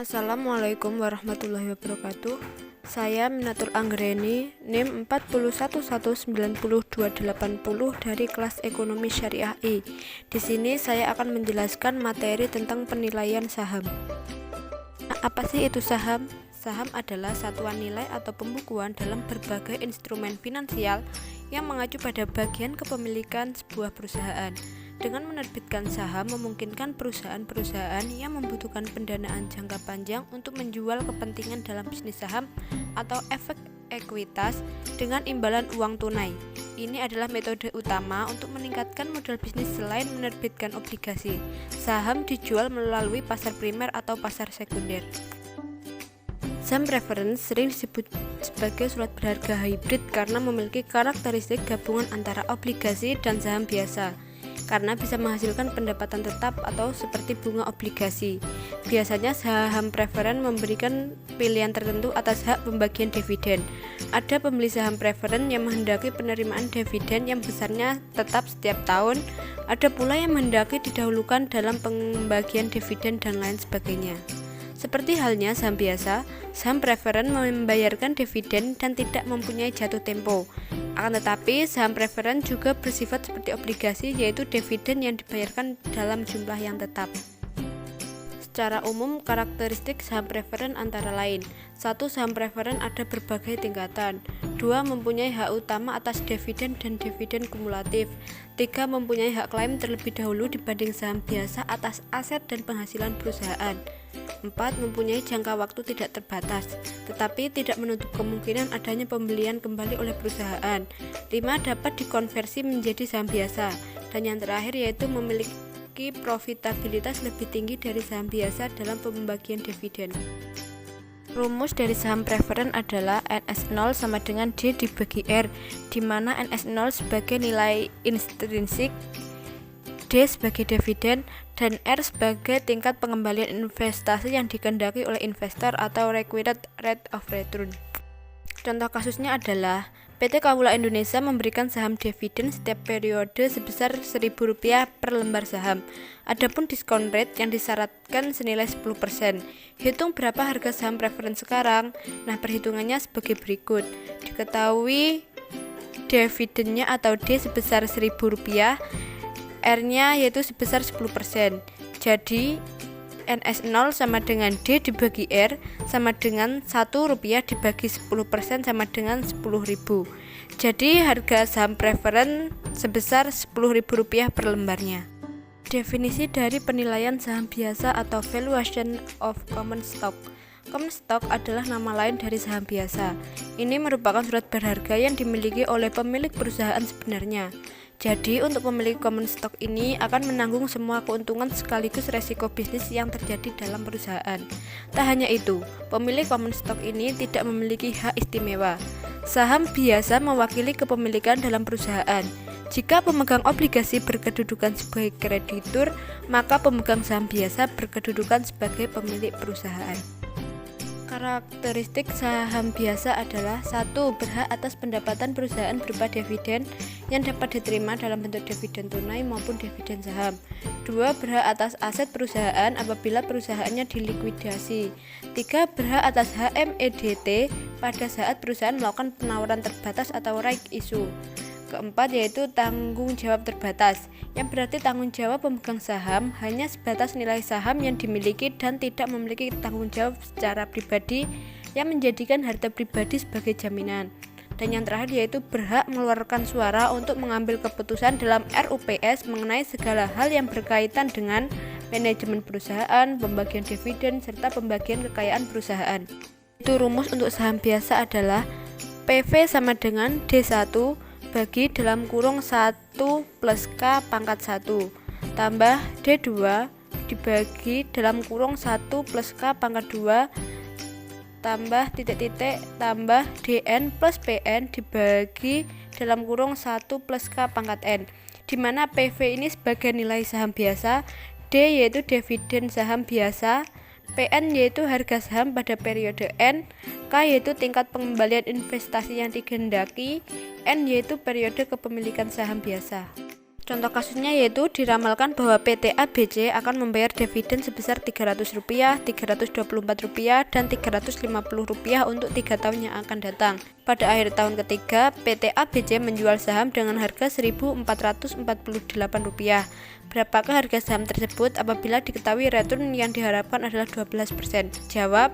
Assalamualaikum warahmatullahi wabarakatuh. Saya Minatul Anggreni, NIM 41190280 dari kelas Ekonomi Syariah I. Di sini saya akan menjelaskan materi tentang penilaian saham. Apa sih itu saham? Saham adalah satuan nilai atau pembukuan dalam berbagai instrumen finansial yang mengacu pada bagian kepemilikan sebuah perusahaan. Dengan menerbitkan saham memungkinkan perusahaan-perusahaan yang membutuhkan pendanaan jangka panjang untuk menjual kepentingan dalam bisnis saham atau efek ekuitas dengan imbalan uang tunai. Ini adalah metode utama untuk meningkatkan modal bisnis selain menerbitkan obligasi. Saham dijual melalui pasar primer atau pasar sekunder. Saham preference sering disebut sebagai surat berharga hybrid karena memiliki karakteristik gabungan antara obligasi dan saham biasa, karena bisa menghasilkan pendapatan tetap atau seperti bunga obligasi. Biasanya saham preferen memberikan pilihan tertentu atas hak pembagian dividen. Ada pembeli saham preferen yang menghendaki penerimaan dividen yang besarnya tetap setiap tahun. Ada pula yang menghendaki didahulukan dalam pembagian dividen dan lain sebagainya. Seperti halnya saham biasa, saham preferen membayarkan dividen dan tidak mempunyai jatuh tempo. Akan tetapi, saham preferen juga bersifat seperti obligasi, yaitu dividen yang dibayarkan dalam jumlah yang tetap. Secara umum, karakteristik saham preferen antara lain: 1. Saham preferen ada berbagai tingkatan. 2. Mempunyai hak utama atas dividen dan dividen kumulatif. 3. Mempunyai hak klaim terlebih dahulu dibanding saham biasa atas aset dan penghasilan perusahaan. 4. Mempunyai jangka waktu tidak terbatas, tetapi tidak menutup kemungkinan adanya pembelian kembali oleh perusahaan. 5. Dapat dikonversi menjadi saham biasa. Dan yang terakhir yaitu memiliki profitabilitas lebih tinggi dari saham biasa dalam pembagian dividen. Rumus dari saham preferen adalah NS0 sama dengan D dibagi R, di mana NS0 sebagai nilai intrinsik, D sebagai dividen, dan R sebagai tingkat pengembalian investasi yang dikehendaki oleh investor atau required rate of return. Contoh kasusnya adalah PT Kawula Indonesia memberikan saham dividen setiap periode sebesar Rp1.000 per lembar saham. Adapun diskon rate yang disyaratkan senilai 10%. Hitung berapa harga saham preferen sekarang? Nah, perhitungannya sebagai berikut. Diketahui dividennya atau D sebesar Rp1.000, R-nya yaitu sebesar 10%. Jadi NS0 sama dengan D dibagi R sama dengan Rp1 dibagi 10% sama dengan Rp10.000. Jadi harga saham preferen sebesar Rp10.000 per lembarnya. Definisi dari penilaian saham biasa atau valuation of common stock. Common stock adalah nama lain dari saham biasa. Ini merupakan surat berharga yang dimiliki oleh pemilik perusahaan sebenarnya. Jadi, untuk pemilik common stock ini akan menanggung semua keuntungan sekaligus resiko bisnis yang terjadi dalam perusahaan. Tak hanya itu, pemilik common stock ini tidak memiliki hak istimewa. Saham biasa mewakili kepemilikan dalam perusahaan. Jika pemegang obligasi berkedudukan sebagai kreditur, maka pemegang saham biasa berkedudukan sebagai pemilik perusahaan. Karakteristik saham biasa adalah: 1. Berhak atas pendapatan perusahaan berupa dividen yang dapat diterima dalam bentuk dividen tunai maupun dividen saham. 2. Berhak atas aset perusahaan apabila perusahaannya dilikuidasi. 3. Berhak atas HMEDT pada saat perusahaan melakukan penawaran terbatas atau right issue. Keempat yaitu tanggung jawab terbatas, yang berarti tanggung jawab pemegang saham hanya sebatas nilai saham yang dimiliki dan tidak memiliki tanggung jawab secara pribadi yang menjadikan harta pribadi sebagai jaminan. Dan yang terakhir yaitu berhak mengeluarkan suara untuk mengambil keputusan dalam RUPS mengenai segala hal yang berkaitan dengan manajemen perusahaan, pembagian dividen, serta pembagian kekayaan perusahaan. Itu rumus untuk saham biasa adalah PV sama dengan D1 bagi dalam kurung 1 plus K pangkat 1 tambah D2 dibagi dalam kurung 1 plus K pangkat 2 tambah titik-titik tambah DN plus PN dibagi dalam kurung 1 plus K pangkat N, di mana PV ini sebagai nilai saham biasa, D yaitu dividen saham biasa, PN yaitu harga saham pada periode N, K yaitu tingkat pengembalian investasi yang dikehendaki, N yaitu periode kepemilikan saham biasa. Contoh kasusnya yaitu diramalkan bahwa PT ABC akan membayar dividen sebesar Rp300, Rp324, dan Rp350 untuk 3 tahun yang akan datang. Pada akhir tahun ketiga, PT ABC menjual saham dengan harga Rp1.448. Berapakah harga saham tersebut apabila diketahui return yang diharapkan adalah 12%? Jawab,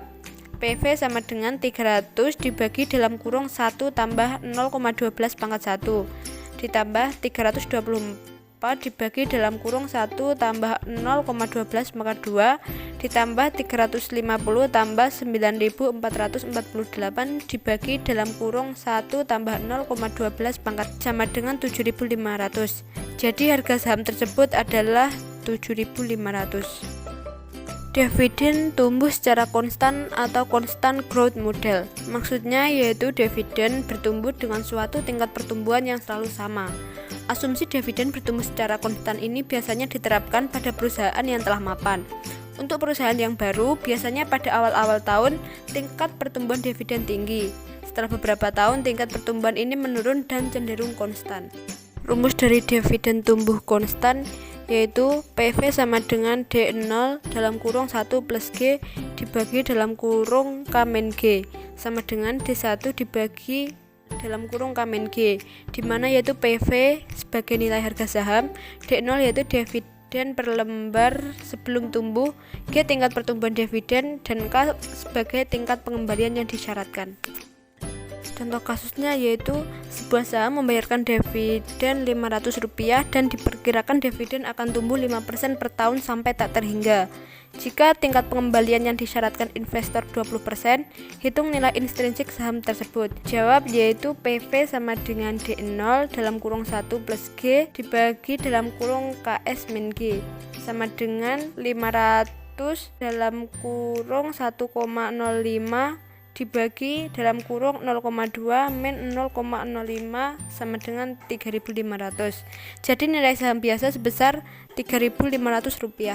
PV sama dengan 300 dibagi dalam kurung 1 tambah 0,12 pangkat 1 ditambah 324 dibagi dalam kurung 1 tambah 0,12 pangkat 2 ditambah 350 tambah 9.448 dibagi dalam kurung 1 tambah 0,12 pangkat sama dengan 7.500. Jadi harga saham tersebut adalah 7.500. Dividen tumbuh secara konstan atau constant growth model. Maksudnya yaitu dividen bertumbuh dengan suatu tingkat pertumbuhan yang selalu sama. Asumsi dividen bertumbuh secara konstan ini biasanya diterapkan pada perusahaan yang telah mapan. Untuk perusahaan yang baru, biasanya pada awal-awal tahun tingkat pertumbuhan dividen tinggi. Setelah beberapa tahun, tingkat pertumbuhan ini menurun dan cenderung konstan. Rumus dari dividen tumbuh konstan yaitu PV sama dengan D0 dalam kurung 1 plus G dibagi dalam kurung K min G sama dengan D1 dibagi dalam kurung K min G, dimana yaitu PV sebagai nilai harga saham, D0 yaitu dividen per lembar sebelum tumbuh, G tingkat pertumbuhan dividen, dan K sebagai tingkat pengembalian yang disyaratkan. Contoh kasusnya yaitu sebuah saham membayarkan dividen Rp500 dan diperkirakan dividen akan tumbuh 5% per tahun sampai tak terhingga. Jika tingkat pengembalian yang disyaratkan investor 20%, hitung nilai intrinsik saham tersebut. Jawab yaitu PV sama dengan D0 dalam kurung 1 plus G dibagi dalam kurung KS min G sama dengan 500 dalam kurung 1,05 dibagi dalam kurung 0,2 min 0,05 sama dengan 3.500. Jadi nilai saham biasa sebesar Rp3.500.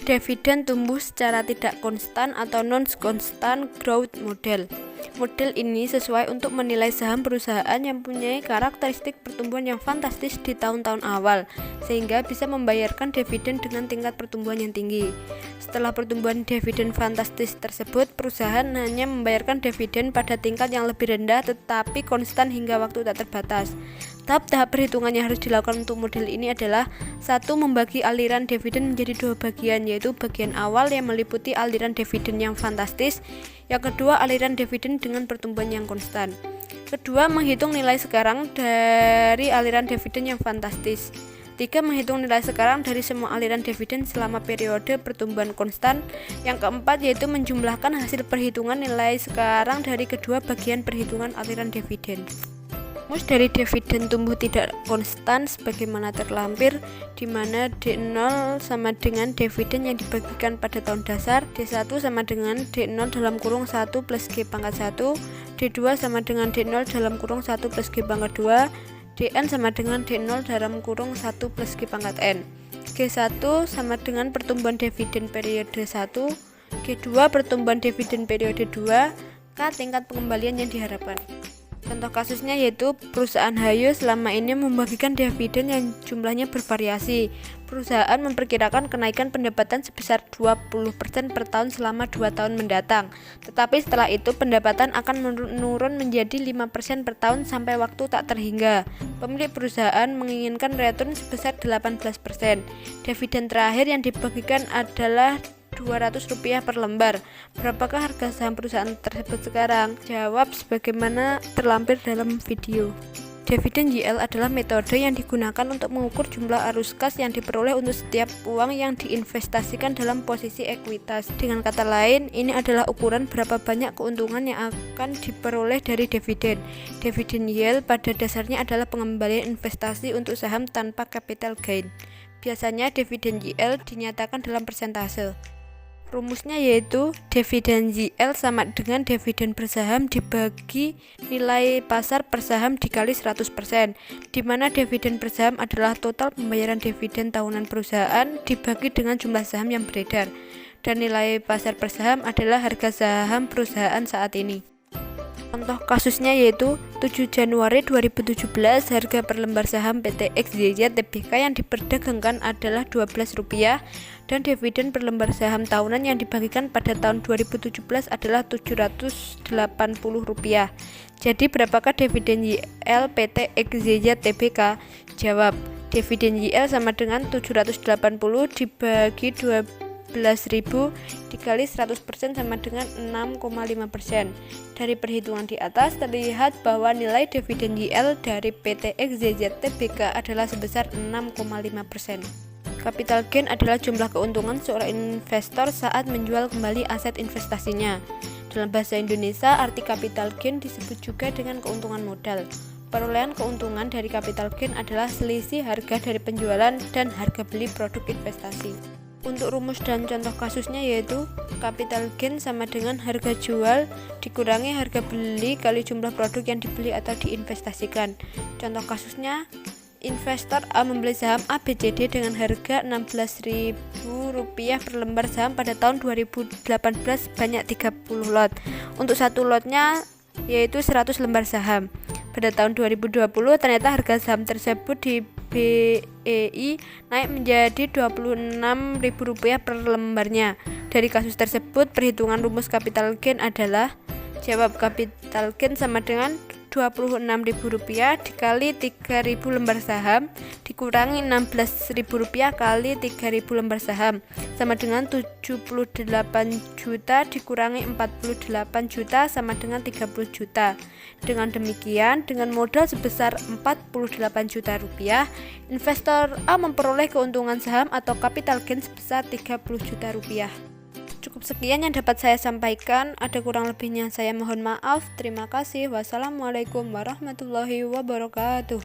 Dividen tumbuh secara tidak konstan atau non-constant growth model. Model ini sesuai untuk menilai saham perusahaan yang mempunyai karakteristik pertumbuhan yang fantastis di tahun-tahun awal, sehingga bisa membayarkan dividen dengan tingkat pertumbuhan yang tinggi. Setelah pertumbuhan dividen fantastis tersebut, perusahaan hanya membayarkan dividen pada tingkat yang lebih rendah tetapi konstan hingga waktu tak terbatas. Tahap-tahap perhitungan yang harus dilakukan untuk model ini adalah: 1. Membagi aliran dividen menjadi 2 bagian, yaitu bagian awal yang meliputi aliran dividen yang fantastis, yang kedua aliran dividen dengan pertumbuhan yang konstan. Kedua, menghitung nilai sekarang dari aliran dividen yang fantastis. 3. Menghitung nilai sekarang dari semua aliran dividen selama periode pertumbuhan konstan. Yang keempat yaitu menjumlahkan hasil perhitungan nilai sekarang dari kedua bagian perhitungan aliran dividen. Rumus dari dividen tumbuh tidak konstan sebagaimana terlampir, di mana D0 sama dengan dividen yang dibagikan pada tahun dasar, D1 sama dengan D0 dalam kurung 1 plus G pangkat 1, D2 sama dengan D0 dalam kurung 1 plus G pangkat 2, Dn sama dengan D0 dalam kurung 1 plus G pangkat N. G1 sama dengan pertumbuhan dividen periode 1, G2 pertumbuhan dividen periode 2, K tingkat pengembalian yang diharapkan. Contoh kasusnya yaitu perusahaan Hayo selama ini membagikan dividen yang jumlahnya bervariasi. Perusahaan memperkirakan kenaikan pendapatan sebesar 20% per tahun selama 2 tahun mendatang. Tetapi setelah itu pendapatan akan menurun menjadi 5% per tahun sampai waktu tak terhingga. Pemilik perusahaan menginginkan return sebesar 18%. Dividen terakhir yang dibagikan adalah Rp200 per lembar. Berapakah harga saham perusahaan tersebut sekarang? Jawab sebagaimana terlampir dalam video. Dividen yield adalah metode yang digunakan untuk mengukur jumlah arus kas yang diperoleh untuk setiap uang yang diinvestasikan dalam posisi ekuitas. Dengan kata lain, ini adalah ukuran berapa banyak keuntungan yang akan diperoleh dari dividen. Dividen yield pada dasarnya adalah pengembalian investasi untuk saham tanpa capital gain. Biasanya dividen yield dinyatakan dalam persentase. Rumusnya yaitu dividen yield sama dengan dividen per saham dibagi nilai pasar per saham dikali 100%, di mana dividen per saham adalah total pembayaran dividen tahunan perusahaan dibagi dengan jumlah saham yang beredar, dan nilai pasar per saham adalah harga saham perusahaan saat ini. Contoh kasusnya yaitu 7 Januari 2017 harga per lembar saham PT XYZ Tbk yang diperdagangkan adalah Rp12 dan dividen per lembar saham tahunan yang dibagikan pada tahun 2017 adalah Rp780. Jadi berapakah dividen YL PT XYZ Tbk? Jawab, dividen YL sama dengan 780 dibagi 12.000 dikali 100% sama dengan 6,5%. Dari perhitungan di atas terlihat bahwa nilai dividen YL dari PT XYZ Tbk adalah sebesar 6,5%. Capital gain adalah jumlah keuntungan seorang investor saat menjual kembali aset investasinya. Dalam bahasa Indonesia, arti capital gain disebut juga dengan keuntungan modal. Perolehan keuntungan dari capital gain adalah selisih harga dari penjualan dan harga beli produk investasi. Untuk rumus dan contoh kasusnya yaitu capital gain sama dengan harga jual dikurangi harga beli kali jumlah produk yang dibeli atau diinvestasikan. Contoh kasusnya, investor A membeli saham ABCD dengan harga Rp16.000 per lembar saham pada tahun 2018 banyak 30 lot. Untuk satu lotnya yaitu 100 lembar saham. Pada tahun 2020 ternyata harga saham tersebut di BEI naik menjadi Rp26.000 per lembarnya. Dari kasus tersebut, perhitungan rumus capital gain adalah, jawab, capital gain sama dengan Rp26.000 dikali 3.000 lembar saham dikurangi Rp16.000 kali 3.000 lembar saham sama dengan 78 juta dikurangi 48 juta sama dengan 30 juta. Dengan demikian, dengan modal sebesar Rp48 juta, investor A memperoleh keuntungan saham atau capital gain sebesar Rp30 juta. Cukup sekian yang dapat saya sampaikan. Ada kurang lebihnya saya mohon maaf. Terima kasih. Wassalamualaikum warahmatullahi wabarakatuh.